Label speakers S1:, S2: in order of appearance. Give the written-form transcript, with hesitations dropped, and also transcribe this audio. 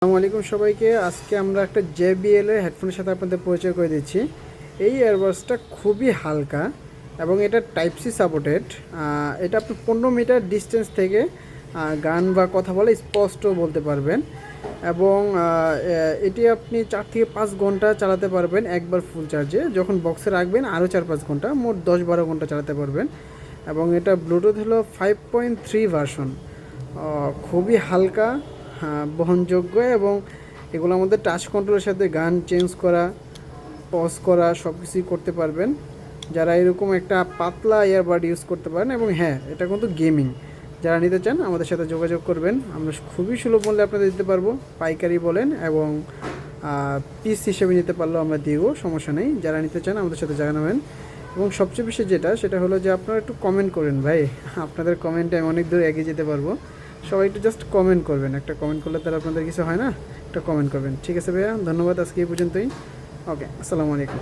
S1: আসসালামু আলাইকুম সবাইকে। আজকে আমরা একটা JBL এর হেডফোনের সাথে আপনাদের পরিচয় করে দিচ্ছি। এই ইয়ারবাডসটা খুবই হালকা এবং এটা টাইপ সি সাপোর্টেড। এটা আপনি 15 মিটার ডিস্টেন্স থেকে গান বা কথা বলে স্পষ্ট বলতে পারবেন এবং এটি আপনি 4 থেকে 5 ঘন্টা চালাতে পারবেন একবার ফুল চার্জে। যখন বক্সে রাখবেন আরও 4-5 ঘন্টা, মোট 10-12 ঘন্টা চালাতে পারবেন। এবং এটা ব্লুটুথ হলো 5.3 ভার্সন। খুবই হালকা, বহনযোগ্য এবং এগুলো আমাদের টাচ কন্ট্রোলের সাথে গান চেঞ্জ করা, পজ করা সব কিছুই করতে পারবেন যারা এরকম একটা পাতলা ইয়ারবাড ইউজ করতে পারেন। এবং হ্যাঁ, এটা কিন্তু গেমিং। যারা নিতে চান আমাদের সাথে যোগাযোগ করবেন, আমরা খুবই সুলভ মূল্যে আপনাদের দিতে পারবো। পাইকারি বলেন এবং পিস হিসেবে নিতে পারলেও আমরা দিব, সমস্যা নেই। যারা নিতে চান আমাদের সাথে জানাবেন। এবং সবচেয়ে বেশি সেটা হলো যে আপনারা একটু কমেন্ট করেন ভাই, আপনাদের কমেন্টে আমি অনেক দূর এগিয়ে যেতে পারবো। সবাই একটু জাস্ট কমেন্ট করবেন, একটা কমেন্ট করলে তারা আপনাদের কিছু হয় না, একটা কমেন্ট করবেন। ঠিক আছে ভাইয়া, ধন্যবাদ। আজকে এই পর্যন্তই। ওকে, আসসালামু আলাইকুম।